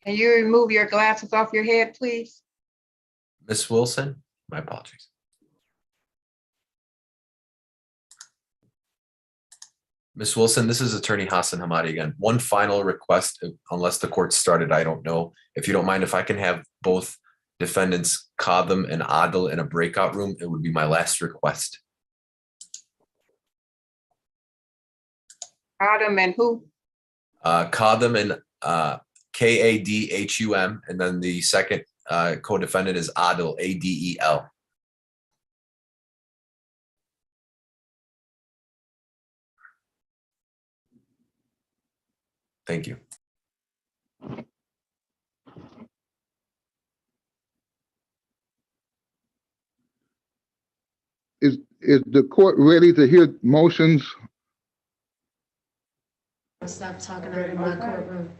Can you remove your glasses off your head, please? Miss Wilson, my apologies. Miss Wilson, this is Attorney Hassan Hamadi again. One final request, unless the court started, I don't know. If you don't mind, if I can have both defendants, Kadhim and Adil, in a breakout room, it would be my last request. Adam and who? Kadhim and Kadhum, and then the second co-defendant is Adil, Adel. Thank you. Is the court ready to hear motions? Stop talking in my courtroom.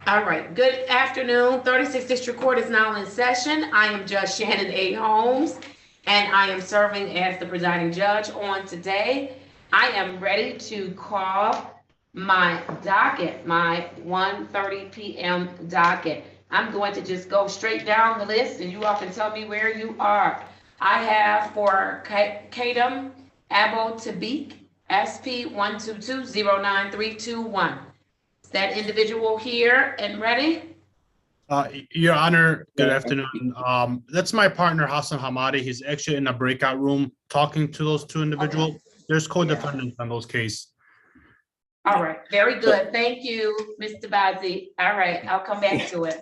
All right. Good afternoon. 36th District Court is now in session. I am Judge Shannon A. Holmes, and I am serving as the presiding judge on today. I am ready to call my docket, my 1:30 p.m. docket. I'm going to just go straight down the list, and you all can tell me where you are. I have for Kadhim Abo Tabik, SP 122-09321. Is that individual here and ready? Your Honor, good afternoon. That's my partner, Hassan Hamadi. He's actually in a breakout room talking to those two individuals. Okay. There's co-defendants on those cases. All right, very good. Thank you, Mr. Bazzi. All right, I'll come back to it.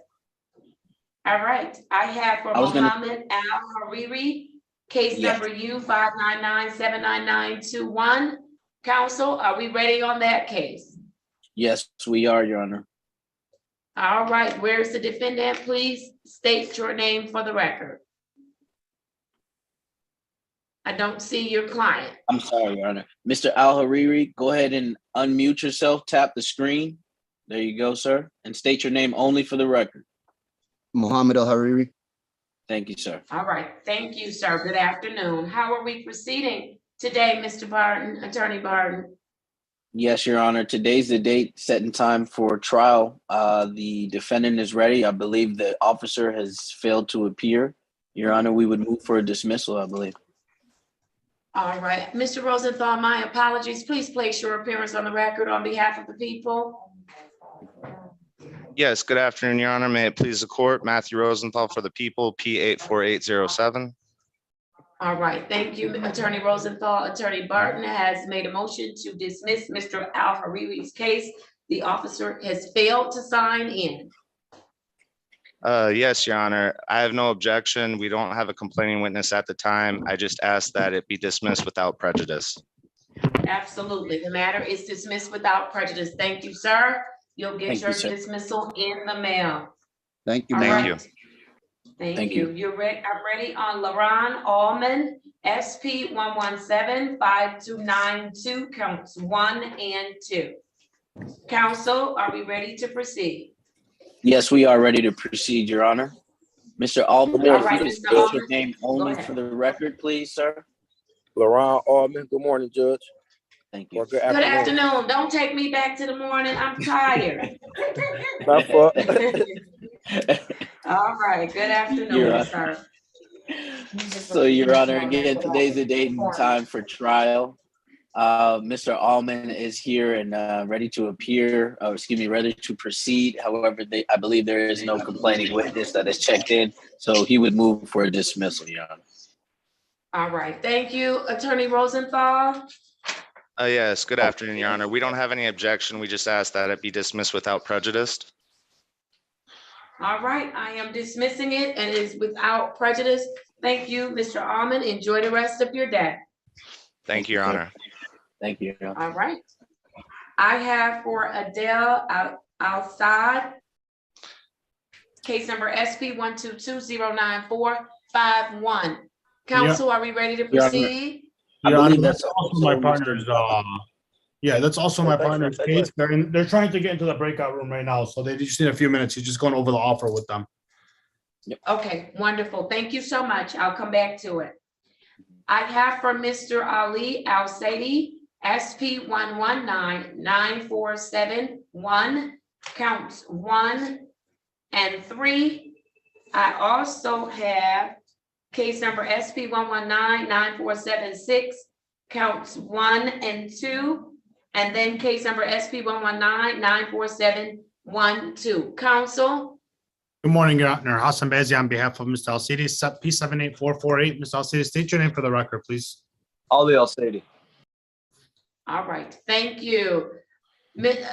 All right, I have for Mohammed Al-Hariri, case number U599-79921. Counsel, are we ready on that case? Yes, we are, Your Honor. All right, where's the defendant? Please state your name for the record. I don't see your client. I'm sorry, Your Honor. Mr. Al-Hariri, go ahead and unmute yourself, tap the screen. There you go, sir, and state your name only for the record. Mohammed Al-Hariri. Thank you, sir. All right, thank you, sir. Good afternoon. How are we proceeding today, Mr. Barton, Attorney Barton? Yes, Your Honor. Today's the date set in time for trial. The defendant is ready. I believe the officer has failed to appear. Your Honor, we would move for a dismissal, I believe. All right, Mr. Rosenthal, my apologies. Please place your appearance on the record on behalf of the people. Yes, good afternoon, Your Honor. May it please the court, Matthew Rosenthal for the people, P84807. All right, thank you, Attorney Rosenthal. Attorney Barton has made a motion to dismiss Mr. Al-Hariri's case. The officer has failed to sign in. Yes, Your Honor. I have no objection. We don't have a complaining witness at the time. I just ask that it be dismissed without prejudice. Absolutely. The matter is dismissed without prejudice. Thank you, sir. You'll get your dismissal in the mail. Thank you. Thank you. Thank you. You're ready. I'm ready on Laron Allman, SP 117-5292, counts 1 and 2. Counsel, are we ready to proceed? Yes, we are ready to proceed, Your Honor. Mr. Allman, if you could state your name only for the record, please, sir. Laron Allman. Good morning, Judge. Thank you. Good afternoon. Don't take me back to the morning. I'm tired. All right. Good afternoon, sir. So, Your Honor, again, today's the date and time for trial. Mr. Allman is here and ready to appear, ready to proceed. However, I believe there is no complaining witness that has checked in, so he would move for a dismissal, Your Honor. All right. Thank you, Attorney Rosenthal. Yes, good afternoon, Your Honor. We don't have any objection. We just ask that it be dismissed without prejudice. All right, I am dismissing it and it is without prejudice. Thank you, Mr. Allman. Enjoy the rest of your day. Thank you, Your Honor. Thank you. All right. I have for Adele Al-Assad, case number SP 122-09451. Counsel, are we ready to proceed? Your Honor, that's also my partner's. That's also my partner's case. They're trying to get into the breakout room right now, so they just need a few minutes. He's just going over the offer with them. Yep. Okay, wonderful. Thank you so much. I'll come back to it. I have for Mr. Ali Al-Saidi, SP 119-9471. counts 1 and 3. I also have case number SP 119-9476, counts 1 and 2, and then case number SP 119-94712. Counsel, Good morning, Your Honor. Hassan Bazzi on behalf of Mr. Al-Sidi, P78448. Mr. Al-Sidi, state your name for the record, please. Ali Al-Sadi. all right, thank you.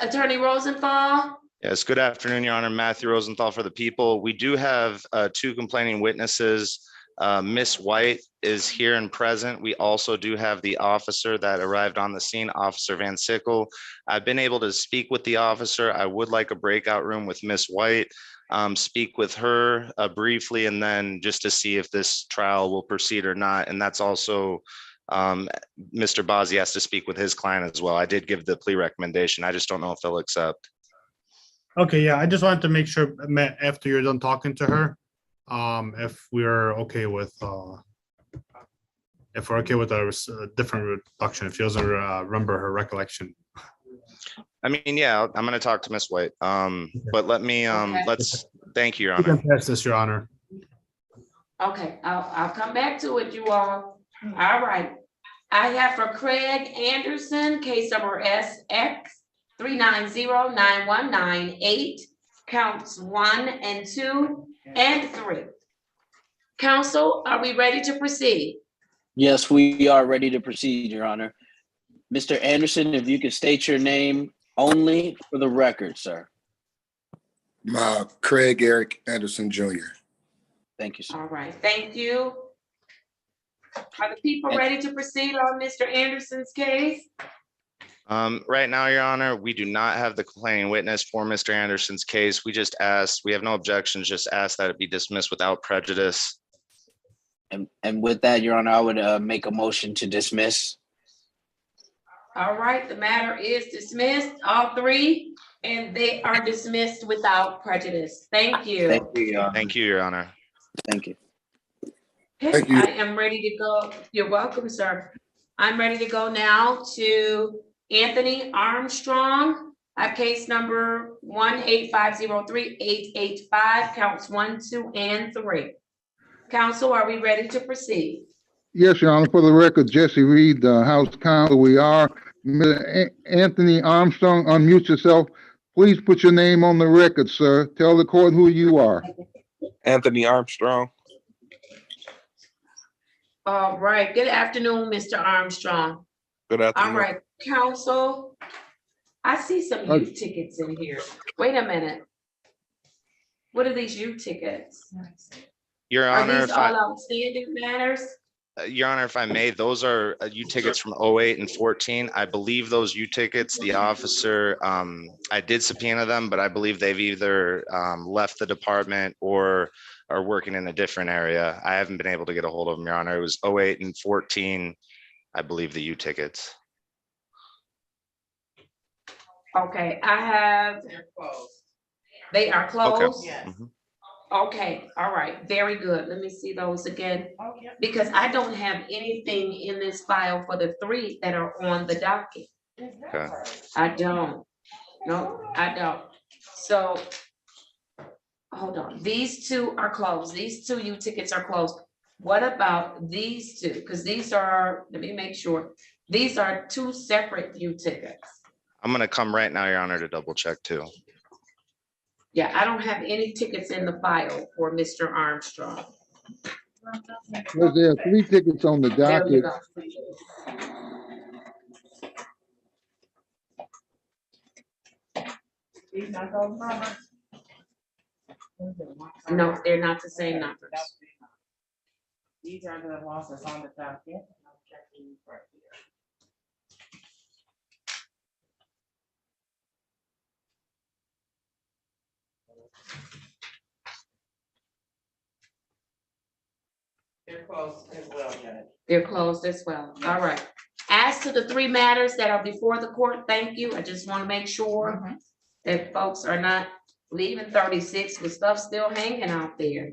Attorney Rosenthal? Yes, good afternoon, Your Honor. Matthew Rosenthal for the people. We do have 2 complaining witnesses. Miss White is here and present. We also do have the officer that arrived on the scene, Officer Van Sickle. I've been able to speak with the officer. I would like a breakout room with Miss White, speak with her briefly, and then just to see if this trial will proceed or not. And that's also Mr. Bazzi has to speak with his client as well. I did give the plea recommendation. I just don't know if they'll accept. Okay, yeah, I just wanted to make sure, Matt, after you're done talking to her, if we're okay with a different reduction, if she doesn't remember her recollection. I mean, yeah, I'm going to talk to Miss White. But let me, thank you, Your You Honor. can pass this, Your Honor. Okay, I'll come back to it, you all. All right. I have for Craig Anderson, case number SX 3909198, counts 1 and 2 and 3. Counsel, are we ready to proceed? Yes, we are ready to proceed, Your Honor. Mr. Anderson, if you could state your name only for the record, sir. Craig Eric Anderson Jr. Thank you, sir. All right, thank you. Are the people ready to proceed on Mr. Anderson's case? Right now, Your Honor, we do not have the complaining witness for Mr. Anderson's case. We just asked, we have no objections, just asked that it be dismissed without prejudice. And with that, Your Honor, I would make a motion to dismiss. All right, the matter is dismissed, all 3, and they are dismissed without prejudice. Thank you. Thank you, Your Honor. Thank you, Your Honor. Thank you. Okay, Thank you. I am ready to go. You're welcome, sir. I'm ready to go now to Anthony Armstrong, case number 18503-885, counts 1, 2, and 3. Counsel, are we ready to proceed? Yes, Your Honor. For the record, Jesse Reed, House Counsel, we are. Mr. Anthony Armstrong, unmute yourself. Please put your name on the record, sir. Tell the court who you are. Anthony Armstrong. All right, good afternoon, Mr. Armstrong. Good afternoon. All right, counsel, I see some youth tickets in here. Wait a minute. What are these youth tickets? Your Are Honor, these all outstanding matters? Your Honor, if I may, those are U-tickets from 08 and 14. I believe those U-tickets, the officer, I did subpoena them, but I believe they've either left the department or are working in a different area. I haven't been able to get a hold of them, Your Honor. It was 08 and 14, I believe, the U-tickets. Okay, I have. They are closed? Okay. Mhm. Okay, all right, very good. Let me see those again. Because I don't have anything in this file for the 3 that are on the docket. Okay. I don't. No, I don't. So, hold on. These 2 are closed. These 2 U-tickets are closed. What about these 2? Because these are, let me make sure. These are 2 separate U-tickets. I'm gonna come right now, Your Honor, to double check too. Yeah, I don't have any tickets in the file for Mr. Armstrong. Well, there are 3 tickets on the There you docket. go. No, they're not the same numbers. These are the ones that's on the docket. They're closed as well, Judge. They're closed as well. All right. As to the 3 matters that are before the court, thank you. I just want to make sure that folks are not leaving 36 with stuff still hanging out there.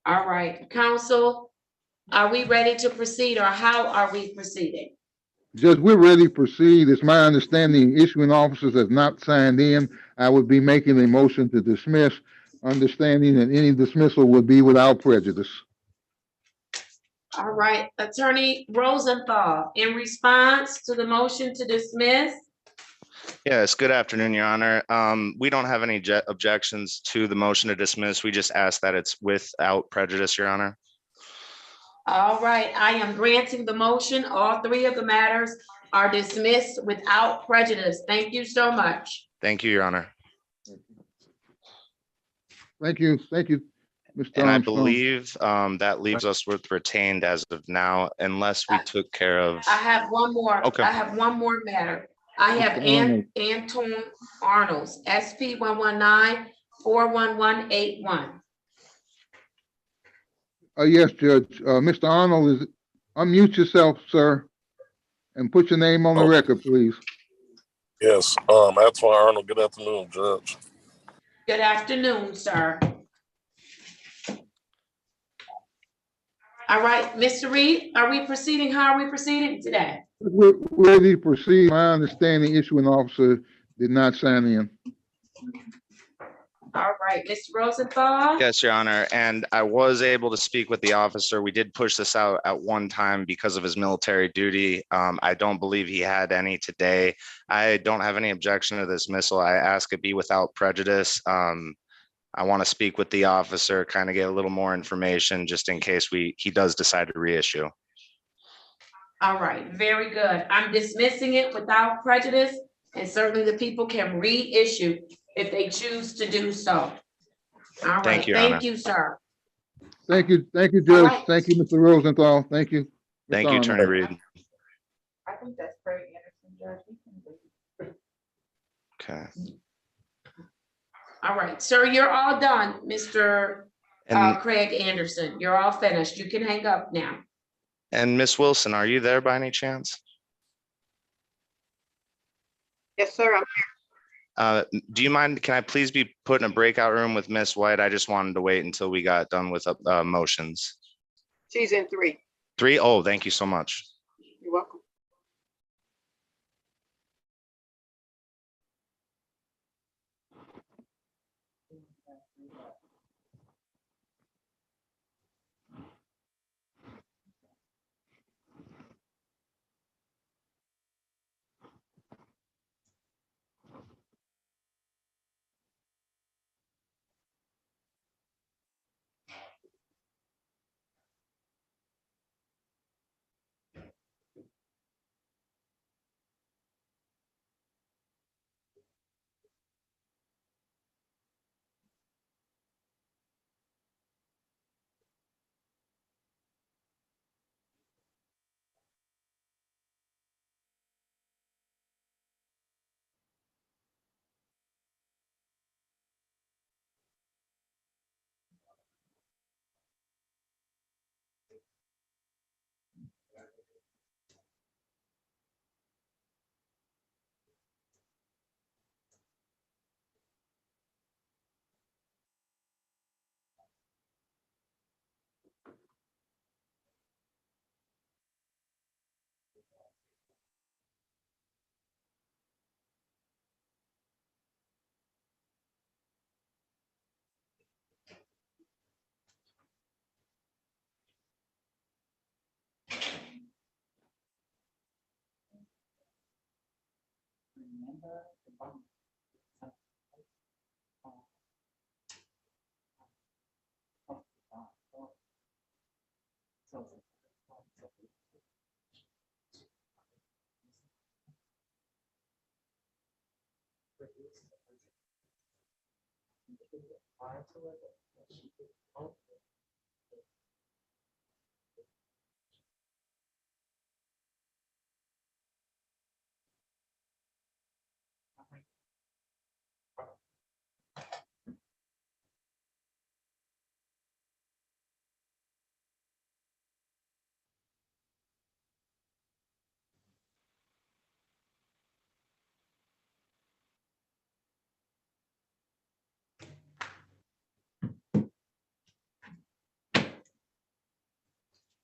All right, counsel, are we ready to proceed or how are we proceeding? Judge, we're ready to proceed. It's my understanding issuing officers have not signed in. I would be making a motion to dismiss, understanding that any dismissal would be without prejudice. All right, Attorney Rosenthal, in response to the motion to dismiss. Yes, good afternoon, Your Honor. We don't have any objections to the motion to dismiss. We just ask that it's without prejudice, Your Honor. All right, I am granting the motion. All three of the matters are dismissed without prejudice. Thank you so much. Thank you, Your Honor. Thank you, Mr. And I Armstrong. believe that leaves us with retained as of now, unless we took care of. I have one more. Okay. I have one more matter. I have Mr. Arnold. Anton Arnold's SP 119-41181. Yes, Judge. Mr. Arnold, unmute yourself, sir, and put your name on the record, please. Yes, Antoine Arnold, good afternoon, Judge. Good afternoon, sir. All right, Mr. Reed, are we proceeding? How are we proceeding today? We're ready to proceed. My understanding issuing officer did not sign in. All right, Mr. Rosenthal? Yes, Your Honor. And I was able to speak with the officer. We did push this out at one time because of his military duty. I don't believe he had any today. I don't have any objection to dismissal. I ask it be without prejudice. I want to speak with the officer, kind of get a little more information just in case he does decide to reissue. All right, very good. I'm dismissing it without prejudice, and certainly the people can reissue if they choose to do so. All right, Thank you, Your thank Honor. you, sir. Thank you, Judge. right. Thank you, Mr. Rosenthal. Thank you. Thank Mr. you, Arnold. Attorney Reed. I think that's Craig Anderson, Judge. We can leave. Okay. All right, sir, you're all done, Mr. And, Craig Anderson. You're all finished. You can hang up now. and Miss Wilson, are you there by any chance? Yes, sir. Do you mind, can I please be put in a breakout room with Miss White? I just wanted to wait until we got done with motions. She's in 3. 3? Oh, thank you so much. You're welcome.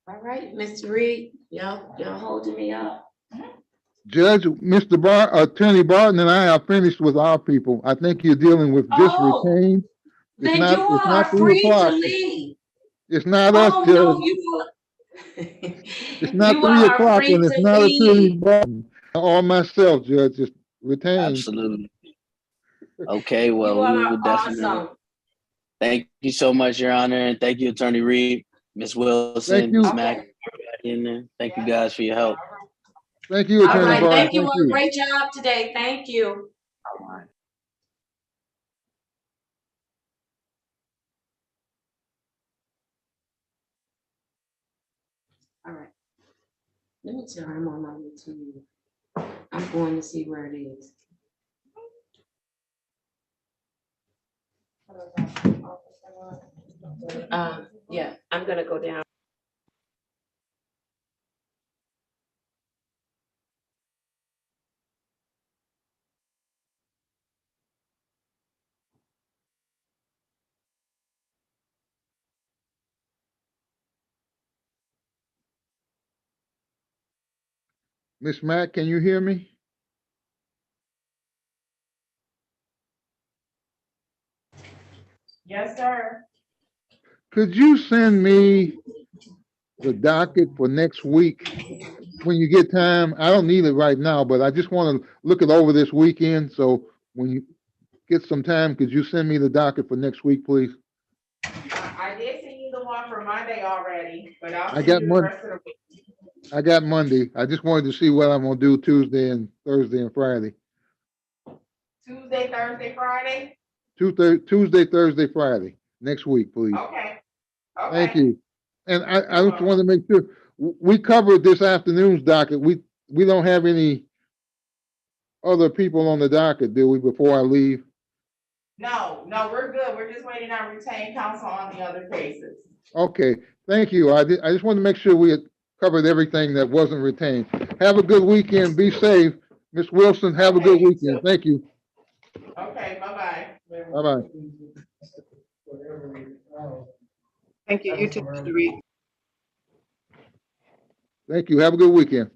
All right, Mr. Reed, y'all holding me up. Judge, Attorney Barton and I are finished with our people. I think you're dealing with just Oh, retained. then you It's all not are 3 free to o'clock. leave. It's not us, Oh, Judge. no, you It's all, not you all 3 are o'clock free and it's to not Attorney leave. Barton or myself, Judge. It's retained. Absolutely. Okay, You well, all we are will definitely. awesome. Thank you so much, Your Honor, and thank you, Attorney Reed, Ms. Thank Wilson, you. Ms. Mack, everybody in there. Thank you guys for your help. Thank you, All Attorney right, Barton. thank you Thank all. you. Great job today. Thank you. All right. Let me tell you, I'm on my way to you. I'm going to see where it is. Yeah, I'm gonna go down. Miss Mack, can you hear me? Yes, sir. Could you send me the docket for next week when you get time? I don't need it right now, but I just want to look it over this weekend. So when you get some time, could you send me the docket for next week, please? I did send you the one for Monday already, but I'll I send got you the Mon, rest of the week. I got Monday. I just wanted to see what I'm gonna do Tuesday and Thursday and Friday. Tuesday, Thursday, Friday? Tuesday, Thursday, Friday, next week, please. Okay, Thank okay. you. And I You're just want to welcome. make sure, we covered this afternoon's docket. We don't have any other people on the docket, do we, before I leave? No, we're good. We're just waiting on retained counsel on the other cases. Okay, thank you. I just wanted to make sure we had covered everything that wasn't retained. Have a good weekend. Be safe. Ms. Wilson, have a Okay, good you weekend. too. Thank you. Okay, bye-bye. Bye-bye. Thank you. You too, Mr. Reed. Thank you. Have a good weekend.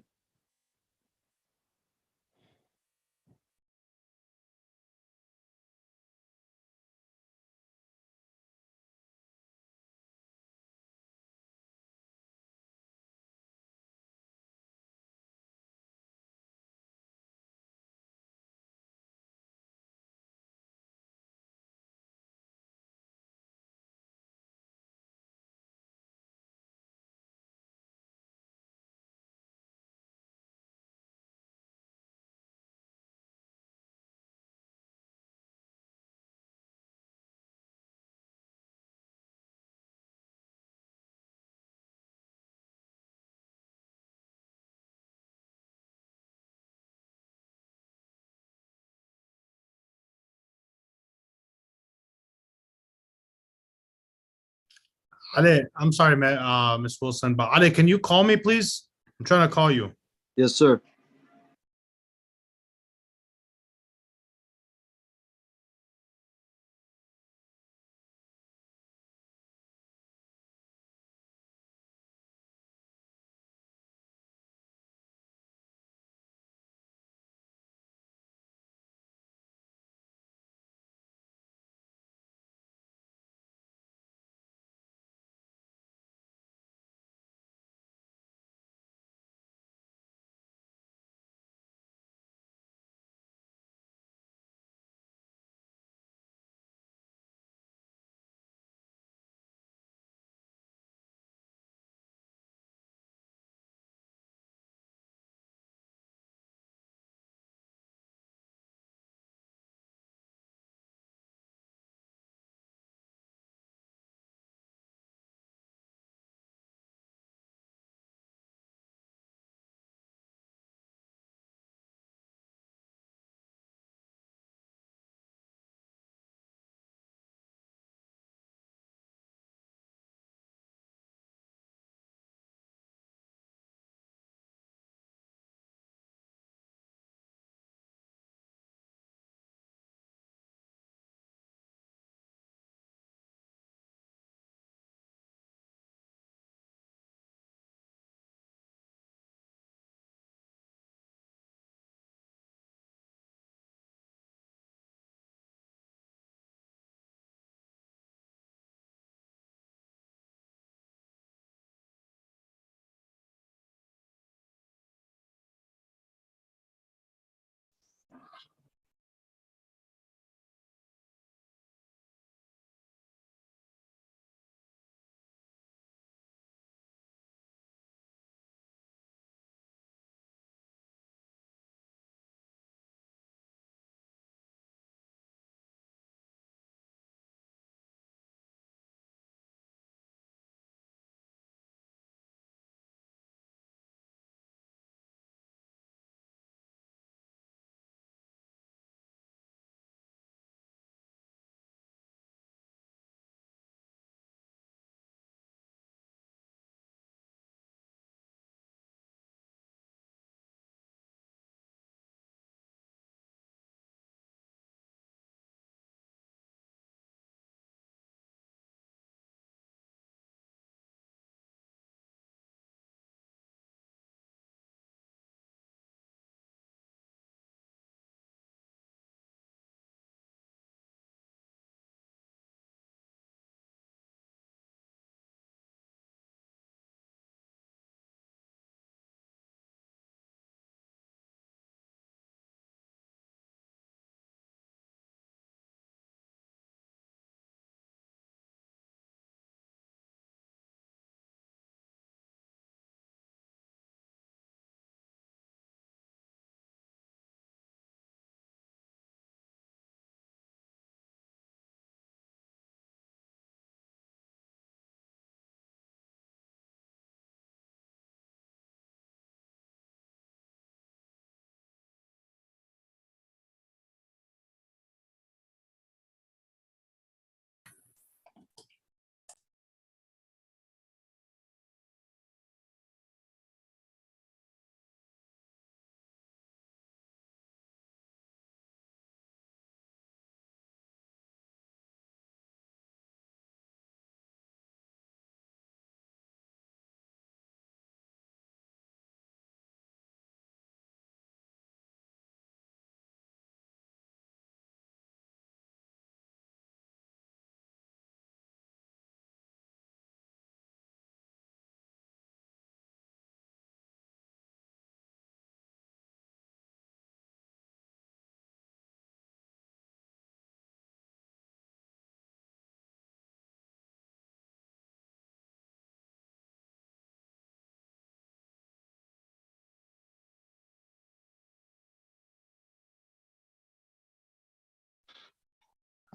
Ale, I'm sorry, Ms. Wilson, but Ale, can you call me, please? I'm trying to call you. Yes, sir.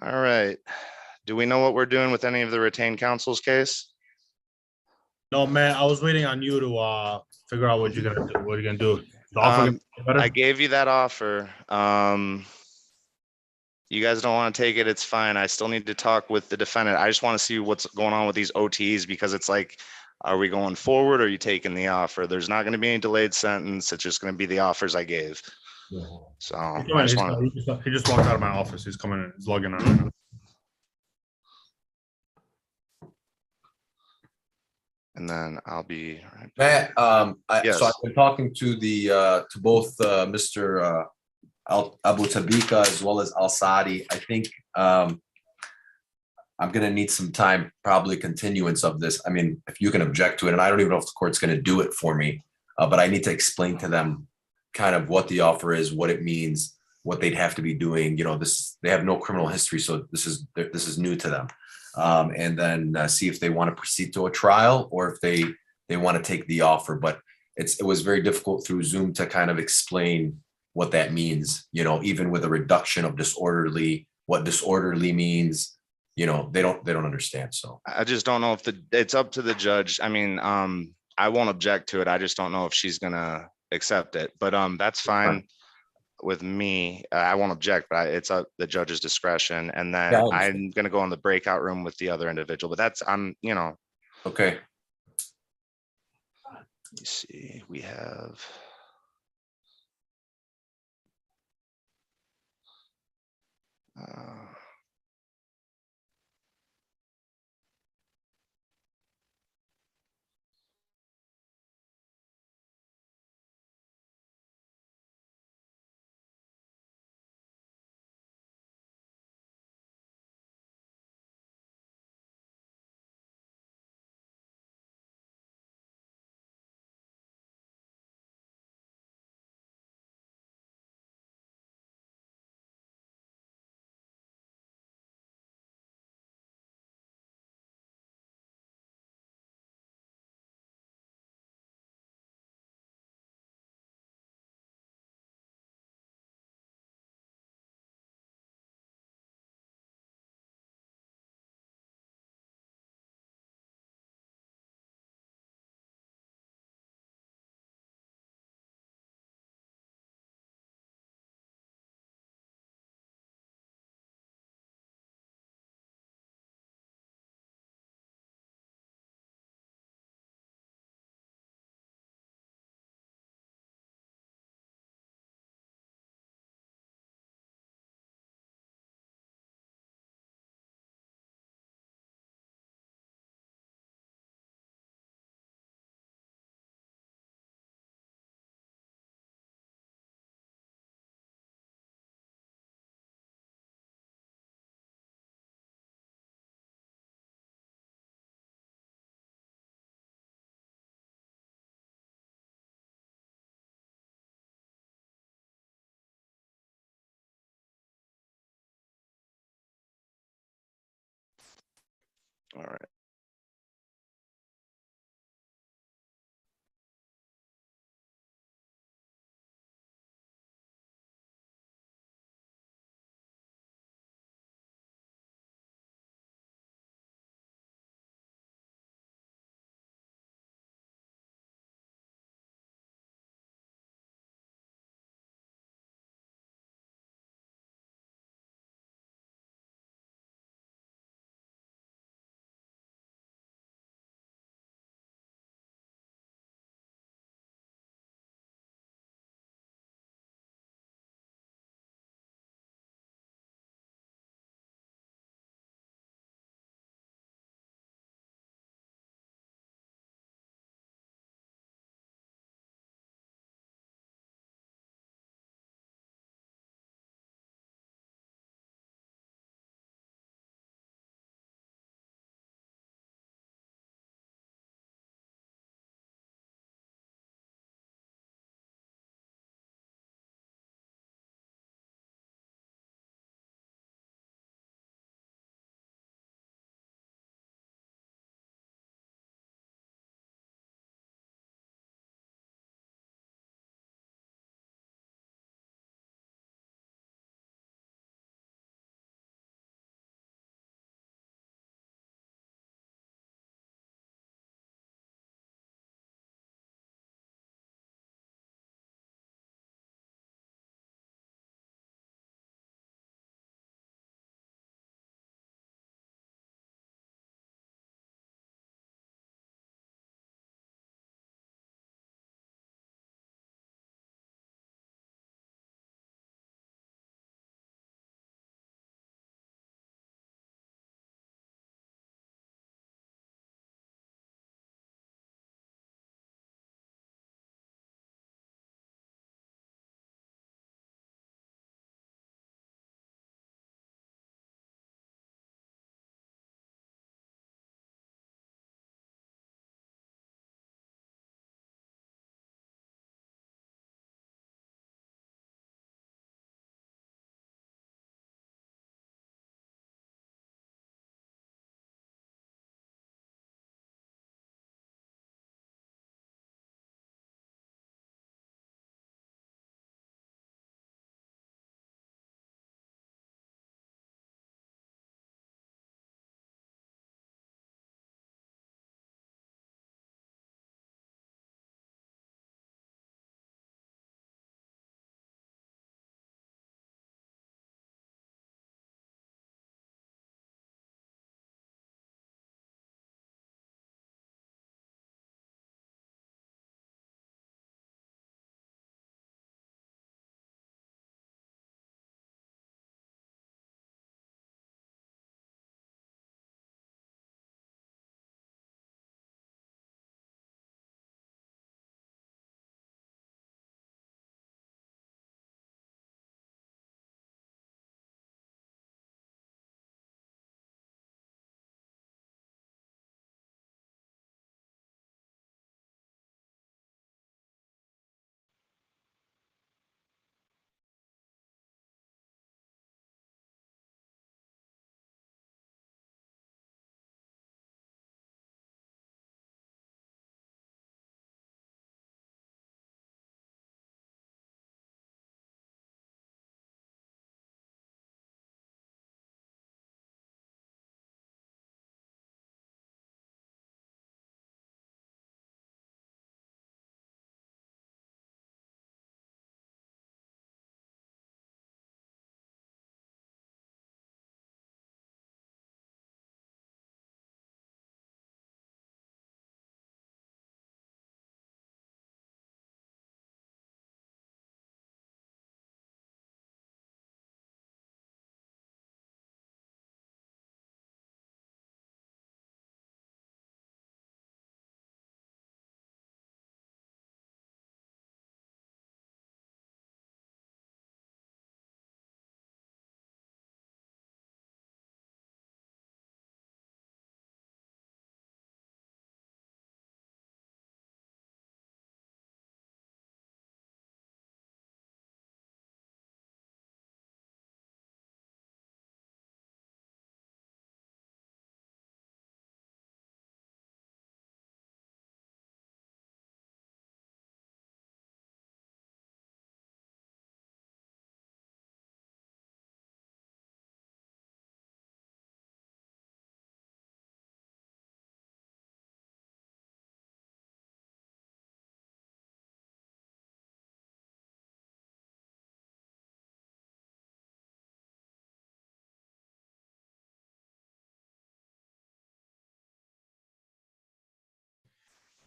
All right. Do we know what we're doing with any of the retained counsel's case? No, man, I was waiting on you to figure out what you're gonna do. What you're gonna do? The offer gonna be better? I gave you that offer. You guys don't want to take it, it's fine. I still need to talk with the defendant. I just want to see what's going on with these OTs because it's like, are we going forward or are you taking the offer? There's not going to be any delayed sentence. It's just going to be the offers I gave. So I just want to. He just walked out of my office. He's coming in. He's logging on. And then I'll be. Matt, Yes. so I've been talking to to both Mr. Abu Tabika as well as Al Saadi. I think I'm gonna need some time, probably continuance of this. I mean, if you can object to it, and I don't even know if the court's gonna do it for me, but I need to explain to them kind of what the offer is, what it means, what they'd have to be doing. You know, they have no criminal history, so this is new to them. And then see if they want to proceed to a trial or if they want to take the offer. But it was very difficult through Zoom to kind of explain what that means, you know, even with a reduction of disorderly, what disorderly means, you know, they don't understand. So I just don't know if it's up to the judge. I mean, I won't object to it. I just don't know if she's gonna accept it, but that's fine with me. I won't object, but it's up the judge's discretion. And then Yeah, I'm gonna go in the breakout room with the other individual, but you know. okay. Let me see, we have. All right.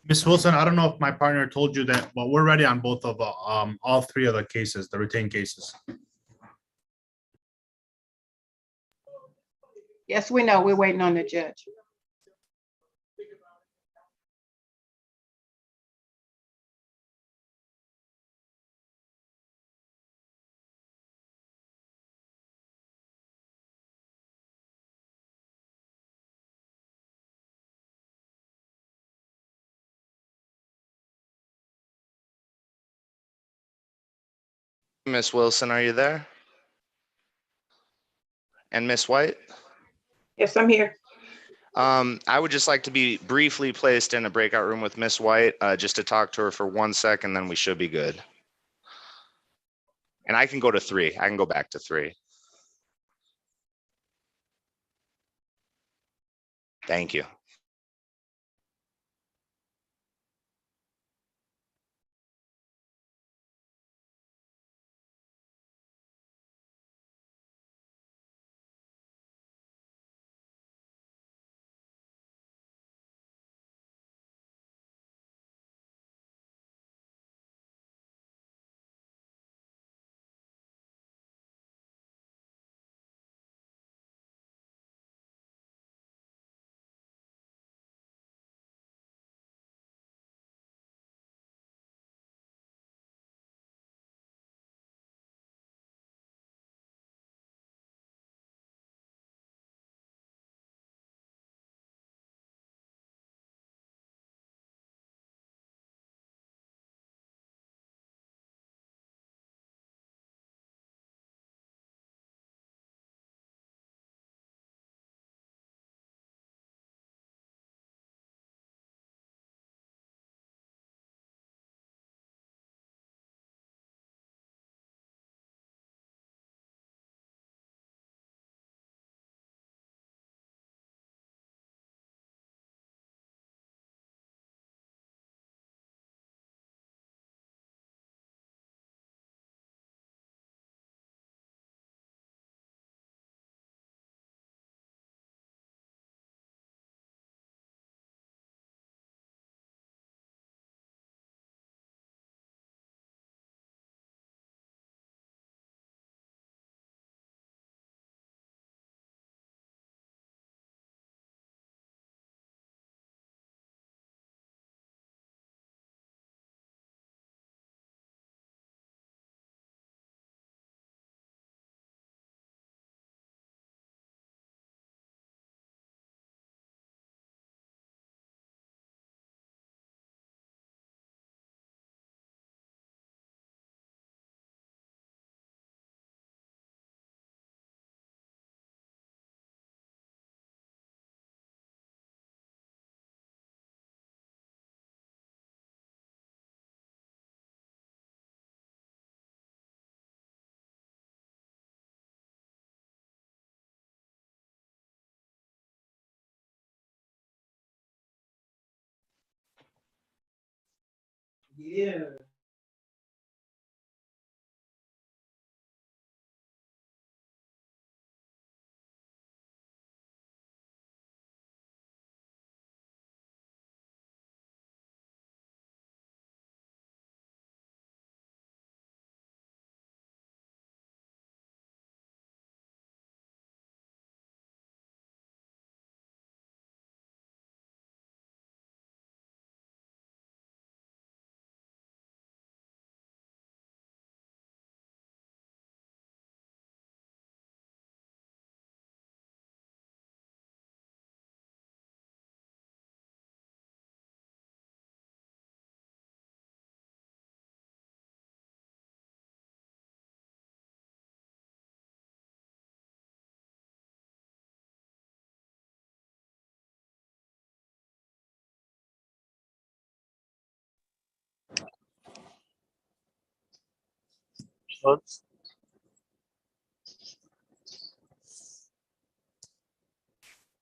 Ms. Wilson, I don't know if my partner told you that, but we're ready on both of all three of the cases, the retained cases. Yes, we know. We're waiting on the judge. Miss Wilson, are you there? And Miss White? Yes, I'm here. I would just like to be briefly placed in a breakout room with Miss White, just to talk to her for 1 second, then we should be good. And I can go to 3. I can go back to 3. Thank you. Yeah.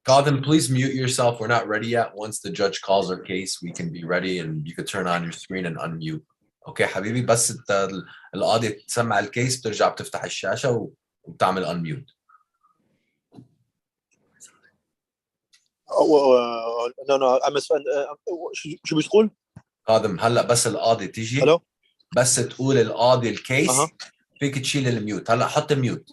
Gotham, please mute yourself. We're not ready yet. Once the judge calls our case, we can be ready and you could turn on your screen and unmute. اوكي حبيبي بس انت القاضي تسمع الكيس بترجع بتفتح الشاشة وبتعمل unmute. نو نو ام شو بتقول؟ كاظم هلا بس القاضي تيجي الو بس تقول القاضي الكيس اها فيك تشيل الميوت. هلا حط ميوت.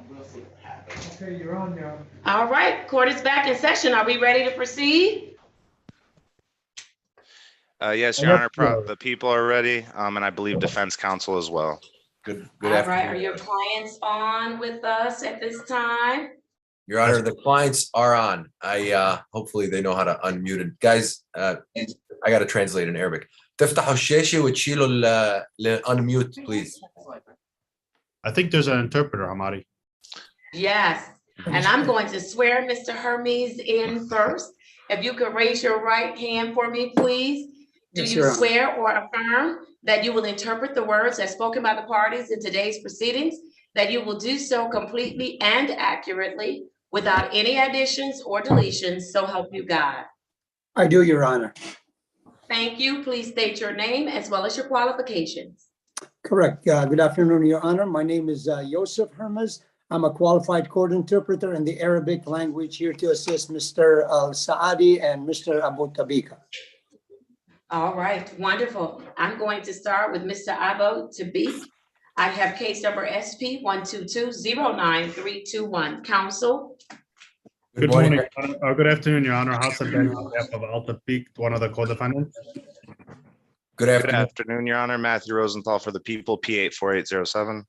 Okay, you're on now. All right, court is back in session. Are we ready to proceed? Yes, Your Honor, the people are ready, and I believe defense counsel as well. Good All right, are afternoon. your clients on with us at this time? Your Honor, the clients are on. Hopefully they know how to unmute it. Guys, I got to translate in Arabic. تفتحوا الشاشة وتشيلوا unmute, please. I think there's an interpreter, Hamadi. Yes, and I'm going to swear Mr. Hermes in first. If you could raise your right hand for me, please. Do Yes, you Your Honor. swear or affirm that you will interpret the words as spoken by the parties in today's proceedings, that you will do so completely and accurately without any additions or deletions, so help you God? I do, Your Honor. Thank you. Please state your name as well as your qualifications. Correct. Good afternoon, Your Honor. My name is Yosef Hermes. I'm a qualified court interpreter in the Arabic language here to assist Mr. Al-Saadi and Mr. Abu Tabika. All right, wonderful. I'm going to start with Mr. Abu Tabik. I have case number SP 122-09321. Counsel? Good morning. Good afternoon, Your Honor. Hassan Ben on behalf of Al Tafiq, one of the co-defendants. Good Good afternoon, Your Honor. Matthew Rosenthal for the people, P84807.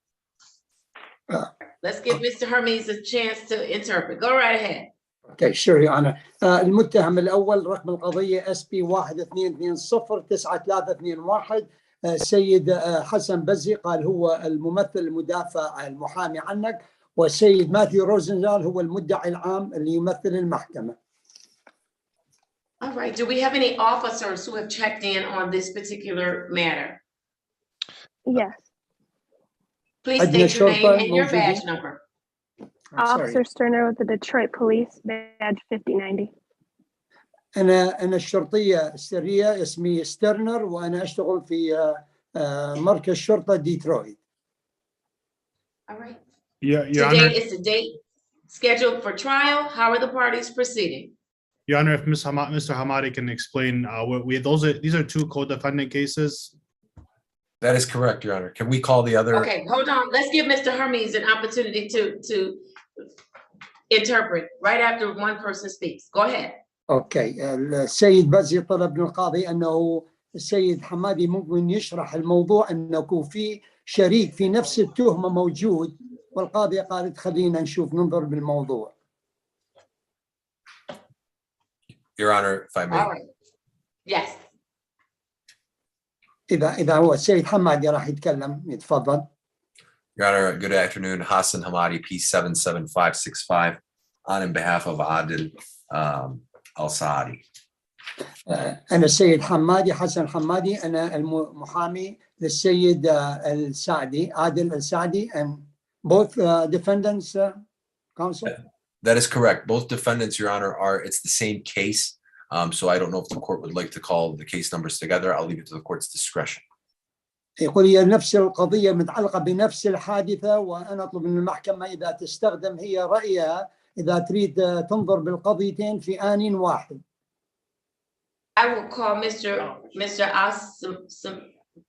Let's give Mr. Hermes a chance to interpret. Go right ahead. Okay, sure, Your Honor. المتهم الأول رقم القضية SP 122093321. السيد حسن بزي قال هو الممثل المدافع المحامي عنك، والسيد ماثيو روزنزال هو المدعي العام اللي يمثل المحكمة. All right, do we have any officers who have checked in on this particular matter? Yes. Please state your name and your badge number. Officer Sterner with the Detroit Police, badge 5090. أنا الشرطية السرية اسمي ستيرنر وأنا أشتغل في مركز شرطة ديترويت. All right. Your Today Honor, is the date scheduled for trial. How are the parties proceeding? Your Honor, if Mr. Hamadi can explain, these are two co-defendant cases. That is correct, Your Honor. Can we call the other? Okay, hold on. Let's give Mr. Hermes an opportunity to interpret right after one person speaks. Go ahead. أوكي. السيد بزي طلب من القاضي أنه السيد حمادي ممكن يشرح الموضوع أنه في شريك في نفس التهمة موجود، والقاضي قالت خلينا نشوف ننظر بالموضوع. Your Honor, if I may. All right. Yes. إذا هو السيد حمادي راح يتكلم يتفضل. Your Honor, good afternoon. Hassan Hamadi, P77565, on behalf of Adil Al-Saadi. أنا السيد حمادي حسن حمادي، أنا المحامي للسيد السعدي عادل السعدي, and both defendants, counsel. That is correct. Both defendants, Your Honor, it's the same case. So I don't know if the court would like to call the case numbers together. I'll leave it to the court's discretion. يقول هي نفس القضية متعلقة بنفس الحادثة، وأنا أطلب من المحكمة إذا تستخدم هي رأيها إذا تريد تنظر بالقضيتين في آن واحد. I will call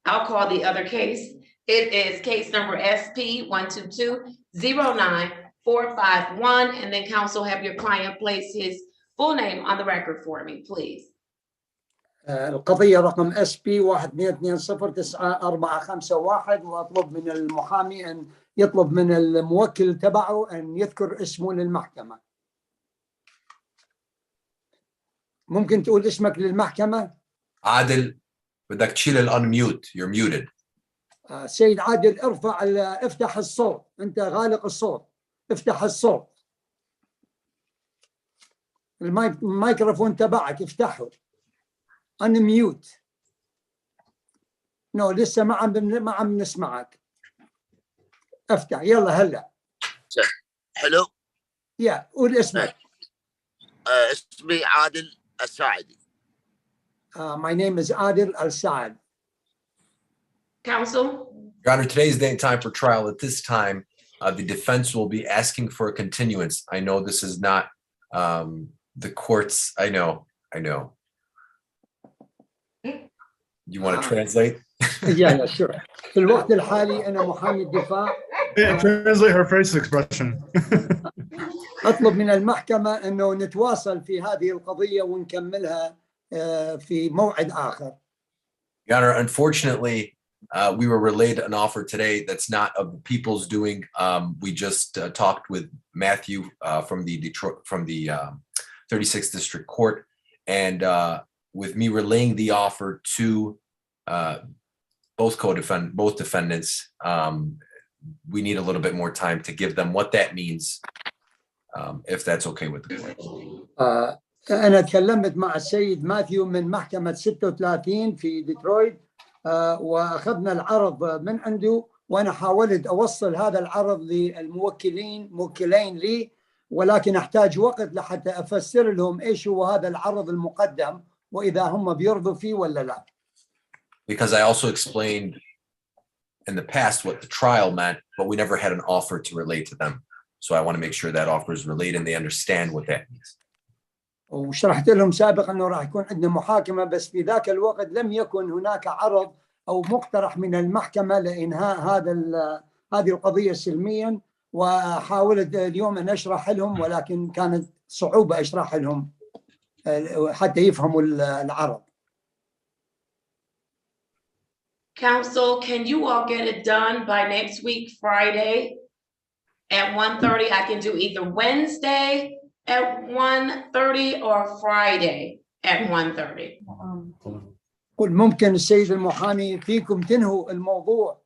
I'll call the other case. It is case number SP 122-09451, and then counsel have your client place his full name on the record for me, please. القضية رقم SP 122094451، وأطلب من المحامي أن يطلب من الموكل تبعه أن يذكر اسمه للمحكمة. ممكن تقول اسمك للمحكمة؟ عادل بدك تشيل الانميوت. You're muted. سيد عادل افتح الصوت، أنت غالق الصوت، افتح الصوت. الميكروفون تبعك افتحه. unmute. لسه ما عم نسمعك. افتح يلا هلا. حلو. قول اسمك. اسمي عادل الساعدي. My name is Adil Al-Saad. Counsel? Your Honor, today's day and time for trial. At this time, the defense will be asking for a continuance. I know this is not the court's. I know. You want to translate? Yeah, sure. في الوقت الحالي أنا محامي الدفاع Translate her facial expression. أطلب من المحكمة أنه نتواصل في هذه القضية ونكملها في موعد آخر. Your Honor, unfortunately, we were relayed an offer today that's not of the people's doing. We just talked with Matthew from the 36th District Court, and with me relaying the offer to both defendants, we need a little bit more time to give them what that means, if that's okay with the court. أنا تكلمت مع السيد ماثيو من محكمة 36 في ديترويت، وأخذنا العرض من عنده، وأنا حاولت أوصل هذا العرض موكلين لي، ولكن أحتاج وقت لحتى أفسر لهم إيش هو هذا العرض المقدم وإذا هم بيرضوا فيه ولا لا. Because I also explained in the past what the trial meant, but we never had an offer to relate to them. So I want to make sure that offer is relayed and they understand what that means. وشرحت لهم سابقا أنه راح يكون عندنا محاكمة، بس في ذاك الوقت لم يكن هناك عرض أو مقترح من المحكمة لإنهاء هذه القضية سلميا، وحاولت اليوم أن أشرح لهم، ولكن كانت صعوبة أشرح لهم حتى يفهموا العرض. Counsel, can you all get it done by next week, Friday at 1:30? I can do either Wednesday at 1:30 or Friday at 1:30. قل ممكن السيد المحامي فيكم تنهوا الموضوع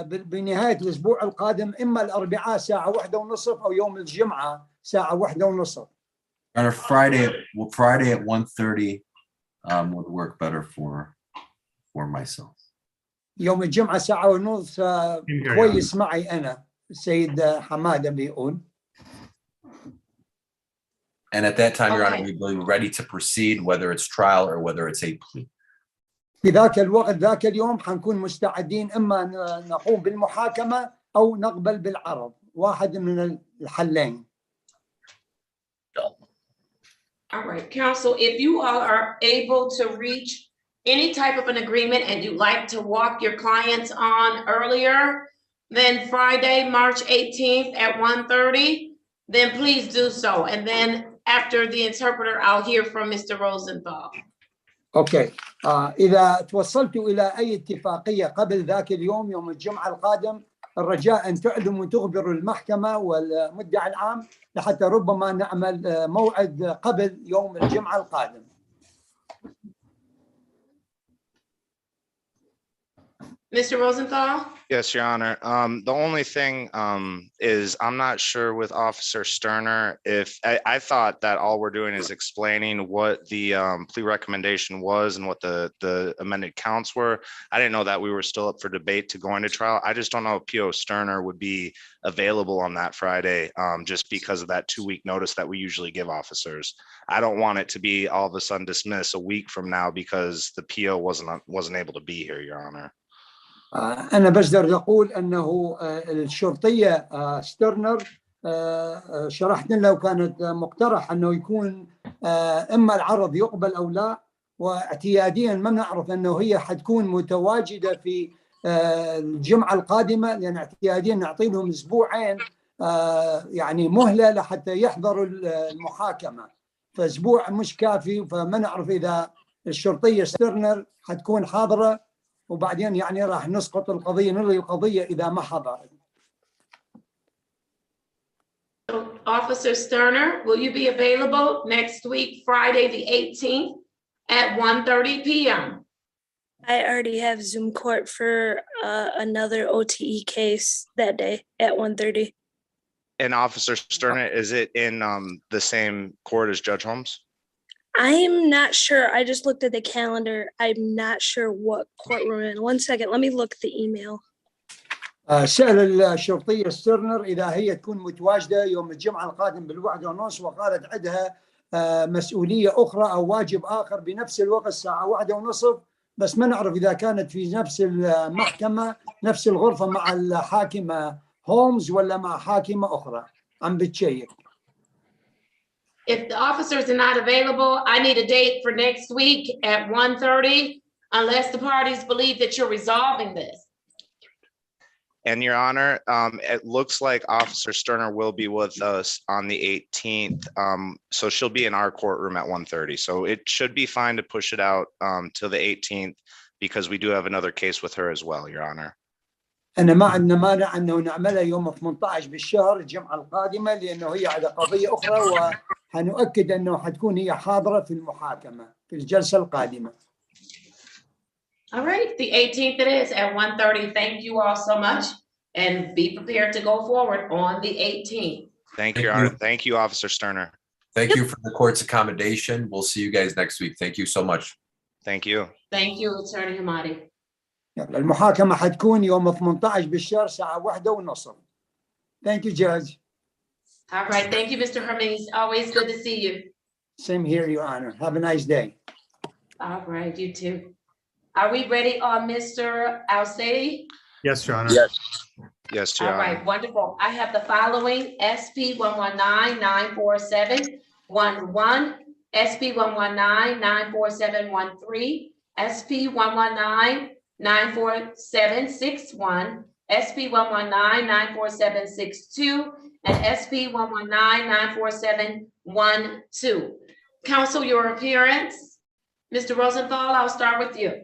بنهاية الأسبوع القادم، إما الأربعاء الساعة 1:30 أو يوم الجمعة الساعة 1:30. On a Friday at 1:30 would work better for myself. يوم الجمعة الساعة 1:30 كويس معي أنا. السيد حمادة بيقول. And at that time, Your Honor, we will be ready to proceed, whether it's trial or whether it's a plea. في ذاك الوقت ذاك اليوم حنكون مستعدين، إما نقوم بالمحاكمة أو نقبل بالعرض، واحد من الحلين. All right, counsel, if you all are able to reach any type of an agreement and you'd like to walk your clients on earlier than Friday, March 18th at 1:30, then please do so. And then after the interpreter, I'll hear from Mr. Rosenthal. أوكي. إذا توصلتوا إلى أي اتفاقية قبل ذاك اليوم يوم الجمعة القادم، الرجاء أن تعلموا تخبروا المحكمة والمدعي العام لحتى ربما نعمل موعد قبل يوم الجمعة القادم. Mr. Rosenthal? Yes, Your Honor. The only thing is I'm not sure with Officer Sterner if I thought that all we're doing is explaining what the plea recommendation was and what the amended counts were. I didn't know that we were still up for debate to go into trial. I just don't know if P.O. Sterner would be available on that Friday just because of that 2-week notice that we usually give officers. I don't want it to be all of a sudden dismissed a week from now because the P.O. wasn't able to be here, Your Honor. أنا بقدر أقول أنه الشرطية ستيرنر شرحت له وكانت مقترح أنه يكون إما العرض يقبل أو لا، واعتياديا ما نعرف أنه هي حتكون متواجدة في الجمعة القادمة، لأن اعتياديا نعطي لهم أسبوعين يعني مهلة لحتى يحضروا المحاكمة، فأسبوع مش كافي، فما نعرف إذا الشرطية ستيرنر حتكون حاضرة، وبعدين يعني راح نسقط القضية، نلغي القضية إذا ما حضرت. Officer Sterner, will you be available next week, Friday, the 18th at 1:30 p.m.? I already have Zoom court for another OTE case that day at 1:30. And Officer Sterner, is it in the same court as Judge Holmes? I'm not sure. I just looked at the calendar. I'm not sure what courtroom. 1 second. Let me look at the email. سأل الشرطية ستيرنر إذا هي تكون متواجدة يوم الجمعة القادم بال1:30، وقالت عندها مسؤولية أخرى أو واجب آخر بنفس الوقت الساعة 1:30، بس ما نعرف إذا كانت في نفس المحكمة نفس الغرفة مع الحاكمة هولمز ولا مع حاكمة أخرى. عم بتشيك. If the officers are not available, I need a date for next week at 1:30, unless the parties believe that you're resolving this. And Your Honor, it looks like Officer Sterner will be with us on the 18th. So she'll be in our courtroom at 1:30. So it should be fine to push it out till the 18th because we do have another case with her as well, Your Honor. أنا ما عندنا مانع أنه نعملها يوم 18 بالشهر الجمعة القادمة لأنه هي على قضية أخرى وهنؤكد أنه حتكون هي حاضرة في المحاكمة في الجلسة القادمة. All right, the 18th it is at 1:30. Thank you all so much and be prepared to go forward on the 18th. Thank you, Your Honor. Thank you, Officer Sterner. Thank you for the court's accommodation. We'll see you guys next week. Thank you so much. Thank you. Thank you, Attorney Hamadi. يلا المحاكمة حتكون يوم 18 بالشهر الساعة 1:30. Thank you, Judge. All right, thank you, Mr. Hermes. Always good to see you. Same here, Your Honor. Have a nice day. All right, you too. Are we ready on Mr. Al-Saidi? Yes, Your Honor. Yes, Your All Honor. right, wonderful. I have the following: SP 119-947-11, SP 119-947-13, SP 119-947-61, SP 119-947-62, and SP 119-947-12. Counsel, your appearance. Mr. Rosenthal, I'll start with you.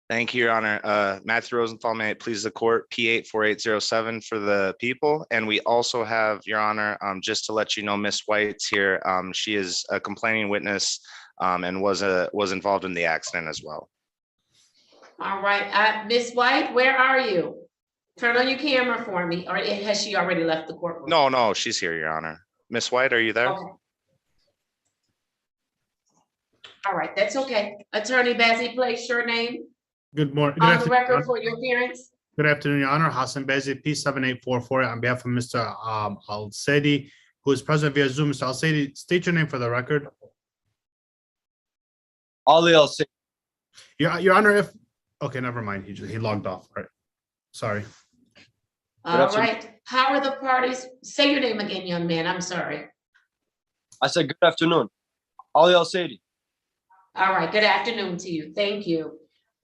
Thank you, Your Honor. Matthew Rosenthal, may it please the court, P84807 for the people. And we also have, Your Honor, just to let you know, Miss White's here. She is a complaining witness and was involved in the accident as well. All right, Miss White, where are you? Turn on your camera for me, or has she already left the courtroom? No, she's here, Your Honor. Miss White, are you there? Okay. All right, that's okay. Attorney Bazzi, place your name Good morning. Good on the afternoon, record Your for your appearance. Good afternoon, Your Honor. Hassan Bezi, P7844, on behalf of Mr. Al-Saidi, who is present via Zoom. Mr. Al-Saidi, state your name for the record. Ali Al-Saidi. Your Honor, okay, never mind. He logged off. All right. Sorry. All right, how are the parties? Say your name again, young man. I'm sorry. I said good afternoon. Ali Al-Saidi. All right, good afternoon to you. Thank you.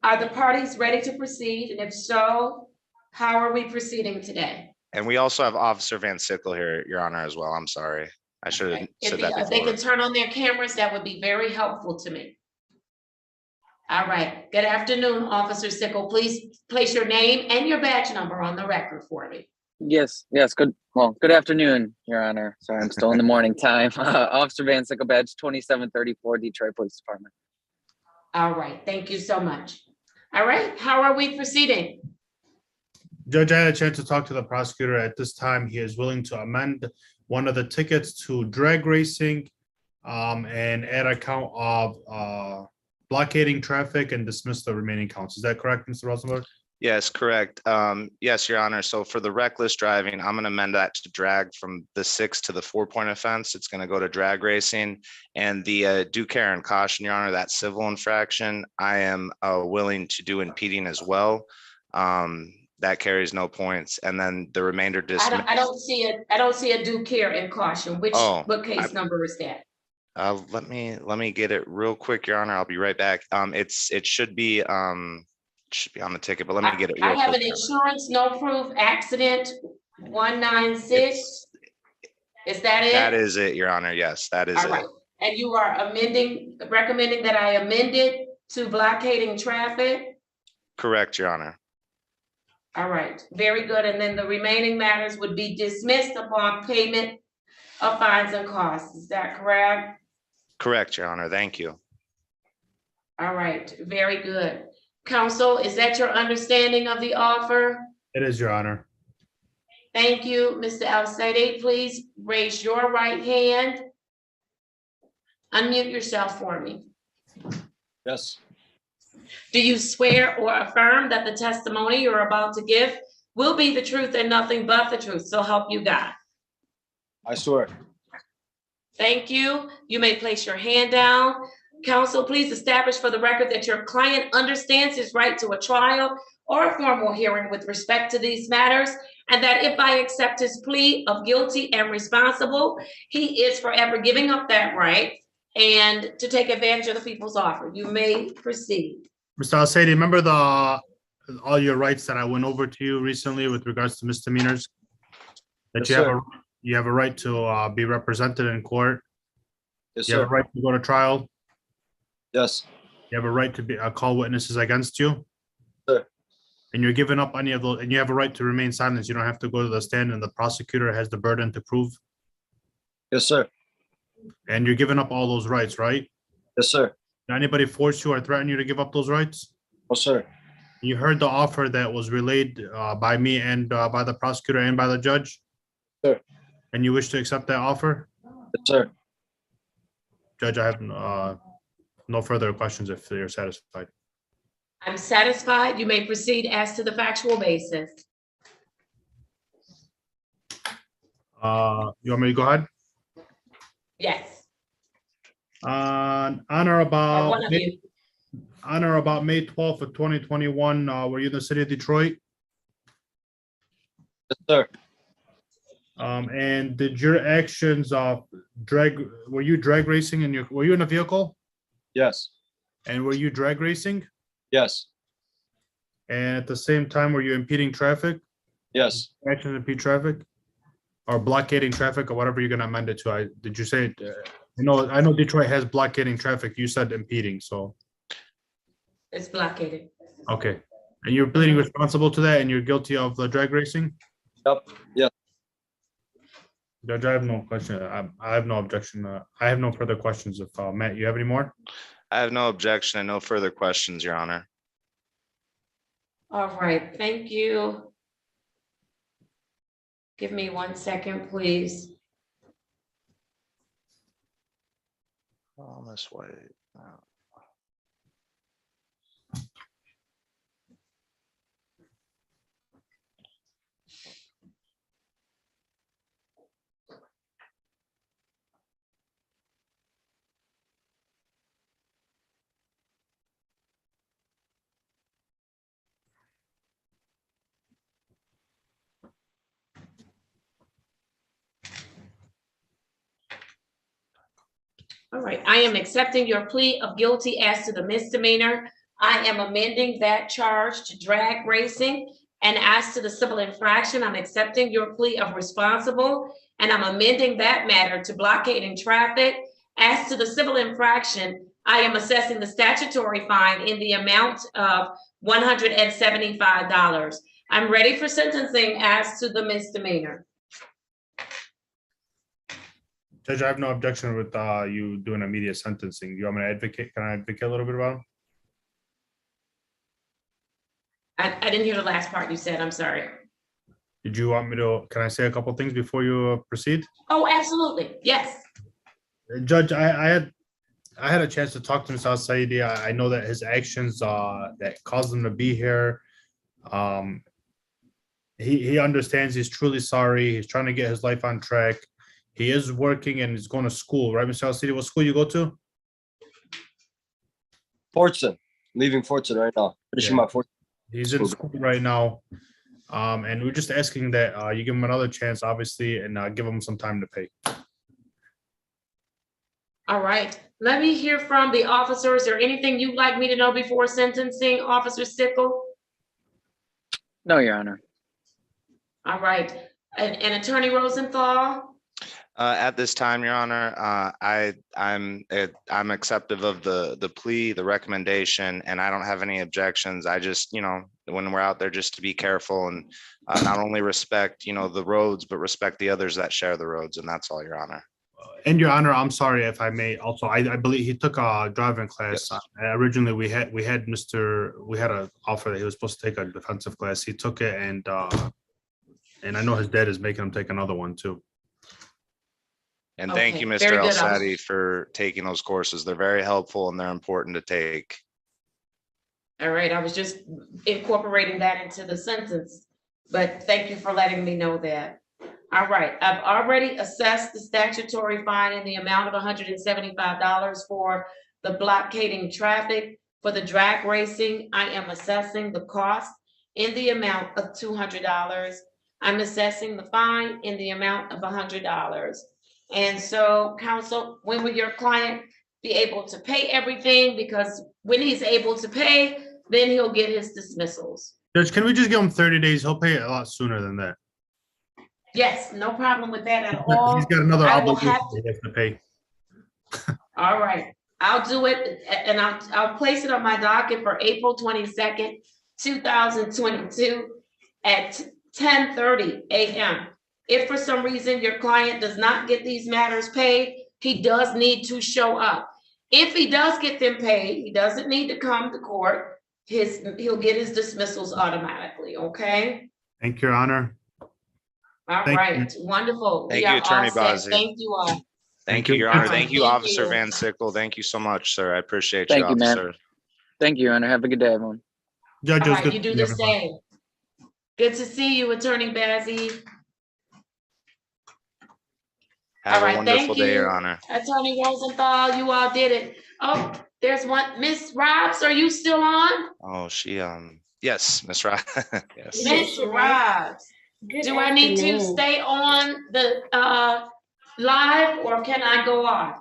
Are the parties ready to proceed? And if so, how are we proceeding today? And we also have Officer Van Sickle here, Your Honor, as well. I'm sorry. I should have said that If they before. could turn on their cameras, that would be very helpful to me. All right, good afternoon, Officer Sickle. Please place your name and your badge number on the record for me. Yes, good afternoon, Your Honor. Sorry, I'm still in the morning time. Officer Van Sickle, badge 2734, Detroit Police Department. All right, thank you so much. All right, how are we proceeding? Judge, I had a chance to talk to the prosecutor. At this time, he is willing to amend one of the tickets to drag racing and add a count of blockading traffic and dismiss the remaining counts. Is that correct, Mr. Rosenberg? Yes, correct. Yes, Your Honor. So for the reckless driving, I'm going to amend that to drag from the 6 to the 4-point offense. It's going to go to drag racing, and the due care and caution, Your Honor, that civil infraction, I am willing to do impeding as well. That carries no points, and then the remainder dismiss. I don't see a due care and caution. What case number is that? Let me get it real quick, Your Honor. I'll be right back. It should be on the ticket, but let me get it real I have quick. an insurance no proof accident 196. Is that it? That is it, Your Honor. Yes, that is All it. right. And you are recommending that I amend it to blockading traffic? Correct, Your Honor. All right, very good. And then the remaining matters would be dismissed upon payment of fines and costs. Is that correct? Correct, Your Honor. Thank you. All right, very good. Counsel, is that your understanding of the offer? It is, Your Honor. Thank you, Mr. Al-Saidi. Please raise your right hand. Unmute yourself for me. Yes. Do you swear or affirm that the testimony you're about to give will be the truth and nothing but the truth? So help you God. I swear. Thank you. You may place your hand down. Counsel, please establish for the record that your client understands his right to a trial or a formal hearing with respect to these matters, and that if I accept his plea of guilty and responsible, he is forever giving up that right and to take advantage of the people's offer. You may proceed. Mr. Al-Saidi, remember the all your rights that I went over to you recently with regards to misdemeanors? That Yes, you have a right to be represented in court. Yes, You have a sir. right to go to trial. Yes, You have a right to be call witnesses against you. sir. And you're giving up any of those, and you have a right to remain silent. You don't have to go to the stand, and the prosecutor has the burden to prove. Yes, sir. And you're giving up all those rights, right? Yes, sir. Did anybody force you or threaten you to give up those rights? No, sir. You heard the offer that was relayed by me and by the prosecutor and by the judge? Sir. And you wish to accept that offer? Yes, sir. Judge, I have no further questions if you're satisfied. I'm satisfied. You may proceed as to the factual basis. You want me to go ahead? Yes. On or Or about one of you. on or about May 12th of 2021, were you in the city of Detroit? Yes, sir. And did your actions were you drag racing were you in a vehicle? Yes. And were you drag racing? Yes. And at the same time, were you impeding traffic? Yes. Actions impede traffic? Or blockading traffic or whatever you're gonna amend it to? Did you say, I know Detroit has blockading traffic. You said impeding, so, It's blockaded. okay. And you're pleading responsible to that and you're guilty of the drag racing? Yep. Yeah. Judge, I have no question. I have no objection. I have no further questions. If Matt, you have any more? I have no objection and no further questions, Your Honor. All right, thank you. Give me 1 second, please. Miss White. All right, I am accepting your plea of guilty as to the misdemeanor. I am amending that charge to drag racing. And as to the civil infraction, I'm accepting your plea of responsible, and I'm amending that matter to blockading traffic. As to the civil infraction, I am assessing the statutory fine in the amount of $175. I'm ready for sentencing as to the misdemeanor. Judge, I have no objection with you doing immediate sentencing. Do you want me to advocate? Can I advocate a little bit about it? I didn't hear the last part you said, I'm sorry. Did you want me to, can I say a couple things before you proceed? Oh, absolutely, yes. Judge, I had a chance to talk to Mr. Al-Saidi. I know that his actions that caused him to be here, he understands, he's truly sorry. He's trying to get his life on track. He is working and he's going to school, right, Mr. Al-Saidi? What school you go to? Fortson. Leaving Fortson right now. Finishing my Fortson. He's in school right now. And we're just asking that you give him another chance, obviously, and give him some time to pay. All right, let me hear from the officer. Is there anything you'd like me to know before sentencing, Officer Sickle? No, Your Honor. All right, and Attorney Rosenthal? At this time, Your Honor, I'm acceptive of the plea, the recommendation, and I don't have any objections. I just, when we're out there, just to be careful and not only respect, the roads, but respect the others that share the roads, and that's all, Your Honor. And Your Honor, I'm sorry if I may also, I believe he took a driving class. Yes. Originally, we had an offer that he was supposed to take a defensive class. He took it, and I know his dad is making him take another one too. And thank Okay, you, Mr. very good. El-Sadi, for taking those courses. They're very helpful and they're important to take. All right, I was just incorporating that into the sentence, but thank you for letting me know that. All right, I've already assessed the statutory fine in the amount of $175 for the blockading traffic. For the drag racing, I am assessing the cost in the amount of $200. I'm assessing the fine in the amount of $100. And so, counsel, when will your client be able to pay everything? Because when he's able to pay, then he'll get his dismissals. Judge, can we just give him 30 days? He'll pay it a lot sooner than that. Yes, no problem with that at all. He's got another I will obligation have to- he has to pay. All right, I'll do it, and I'll place it on my docket for April 22nd, 2022 at 10:30 a.m. If for some reason your client does not get these matters paid, he does need to show up. If he does get them paid, he doesn't need to come to court. He'll get his dismissals automatically, okay? Thank you, Your Honor. All Thank right, wonderful. Thank We you, are Attorney all set. Bazzi. Thank you all. Thank you, Your Honor. All right, Thank you, thank Officer you. Van Sickle. Thank you so much, sir. I appreciate Thank you, you, man. officer. Thank you, Your Honor. Have a good day, everyone. Judge, All it was right, good you to do see the everyone. same. Good to see you, Attorney Bazzi. Have All a right, wonderful thank day, you. Your Honor. Attorney Rosenthal, you all did it. Oh, there's one. Miss Robs, are you still on? Oh, yes, Miss Ra. Yes. Miss Robs, do I need to stay on the live or can I go on?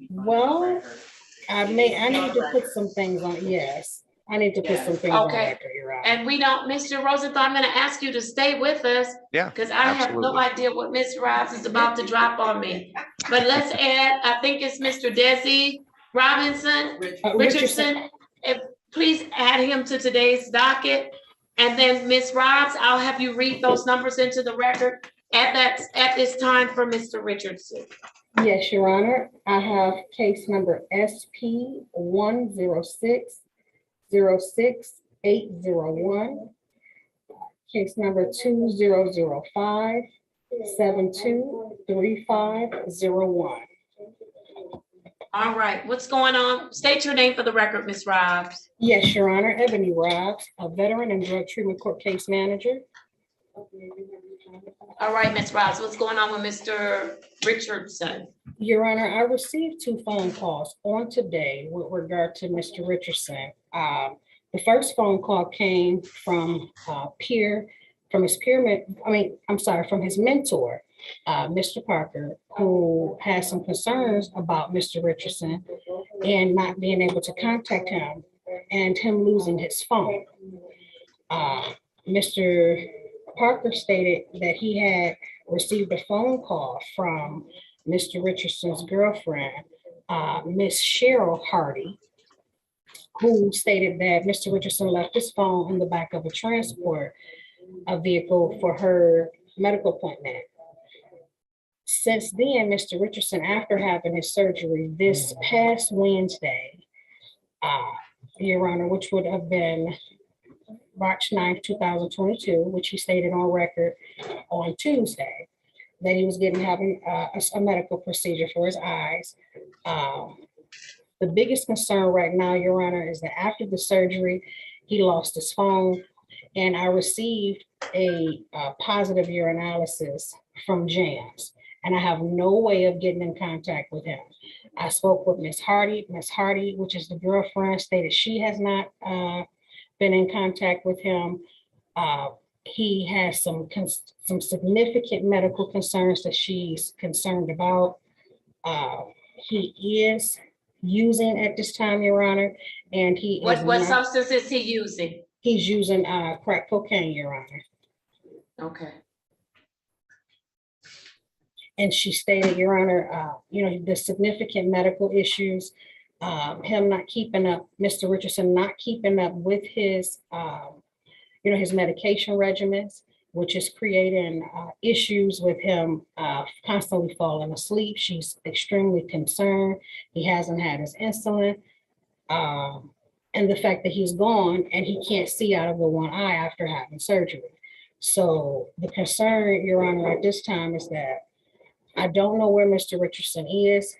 Well, I need to put some things on, yes. I need to put some things on Okay. record, Your Honor. And we don't, Mr. Rosenthal, I'm gonna ask you to stay with us. Yeah, because I have no absolutely. idea what Miss Robs is about to drop on me. But let's add, I think it's Mr. Desi Robinson, Richardson. If, please add him to today's docket. And then Miss Robs, I'll have you read those numbers into the record at this time for Mr. Richardson. Yes, Your Honor. I have case number SP 106-06801. Case number 2005-723501. All right, what's going on? State your name for the record, Miss Robs. Yes, Your Honor. Ebony Robs, a veteran and drug treatment court case manager. All right, Miss Robs, what's going on with Mr. Richardson? Your Honor, I received 2 phone calls on today with regard to Mr. Richardson. The first phone call came from from his mentor, Mr. Parker, who has some concerns about Mr. Richardson and not being able to contact him and him losing his phone. Mr. Parker stated that he had received a phone call from Mr. Richardson's girlfriend, Miss Cheryl Hardy, who stated that Mr. Richardson left his phone in the back of a vehicle for her medical appointment. Since then, Mr. Richardson, after having his surgery this past Wednesday, Your Honor, which would have been March 9th, 2022, which he stated on record on Tuesday, that he was having a medical procedure for his eyes. The biggest concern right now, Your Honor, is that after the surgery, he lost his phone, and I received a positive urinalysis from JAMS, and I have no way of getting in contact with him. I spoke with Miss Hardy. Miss Hardy, which is the girlfriend, stated she has not been in contact with him. He has some significant medical concerns that she's concerned about. He is using at this time, Your Honor, and he What substance is he using? He's using crack cocaine, Your Honor. Okay. And she stated, Your Honor, the significant medical issues, him not keeping up, Mr. Richardson not keeping up with his, his medication regimens, which is creating issues with him constantly falling asleep. She's extremely concerned. He hasn't had his insulin. And the fact that he's gone and he can't see out of the one eye after having surgery. So the concern, Your Honor, at this time is that I don't know where Mr. Richardson is.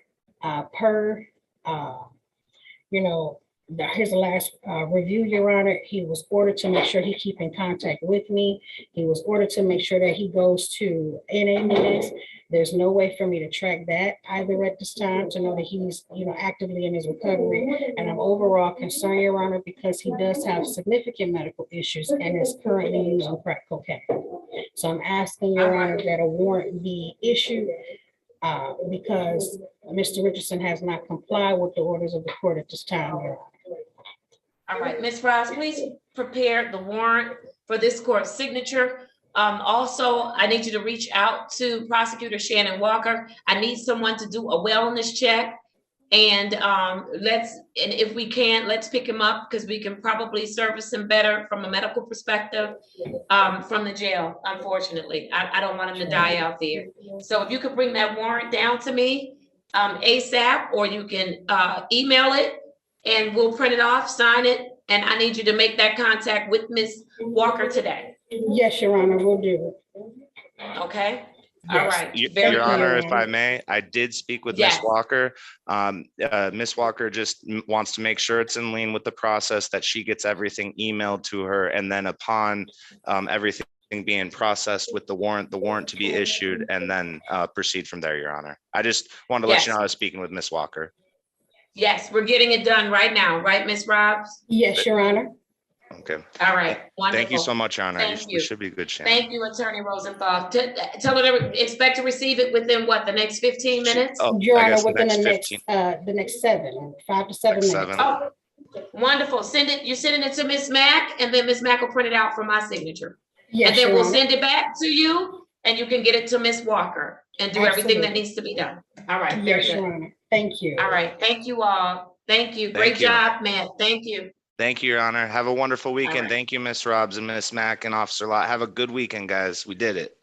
His last review, Your Honor, he was ordered to make sure he keep in contact with me. He was ordered to make sure that he goes to NA meetings. There's no way for me to track that either at this time to know that he's, actively in his recovery. And I'm overall concerned, Your Honor, because he does have significant medical issues and is currently using crack cocaine. So I'm asking, Your Honor, that a warrant be issued because Mr. Richardson has not complied with the orders of the court at this time, Your Honor. All right, Ms. Ross, please prepare the warrant for this court's signature. Also, I need you to reach out to Prosecutor Shannon Walker. I need someone to do a wellness check. And if we can, let's pick him up because we can probably service him better from a medical perspective from the jail, unfortunately. I don't want him to die out there. So if you could bring that warrant down to me ASAP, or you can email it and we'll print it off, sign it. And I need you to make that contact with Ms. Walker today. Yes, Your Honor, we'll do it. Okay. All Yes. right. Your Honor, if I may, I did speak with Ms. Walker. Ms. Walker just wants to make sure it's in line with the process, that she gets everything emailed to her, and then upon everything being processed with the warrant to be issued, and then proceed from there, Your Honor. I just wanted to let you know I was speaking with Ms. Walker. Yes, we're getting it done right now, right, Ms. Robs? Yes, Your Honor. Okay. All right. Wonderful. Thank you so much, Your Honor. Thank We you. should be good, Shannon. Thank you, Attorney Rosenthal. Tell her to expect to receive it within what, the next 15 minutes? Your I Honor, guess the within next the next 5 to 7 minutes. 7. Oh, wonderful. You're sending it to Ms. Mack, and then Ms. Mack will print it out for my signature. Yes, And then Your we'll Honor. send it back to you, and you can get it to Ms. Walker and do everything that Absolutely. needs to be done. All right, very Yes, good. Your Honor. Thank you. All right, thank you all. Thank you. Great Thank you. job, Matt. Thank you. Thank you, Your Honor. Have a wonderful weekend. right. Thank you, Miss Robs and Miss Mack and Officer Lot. Have a good weekend, guys. We did it.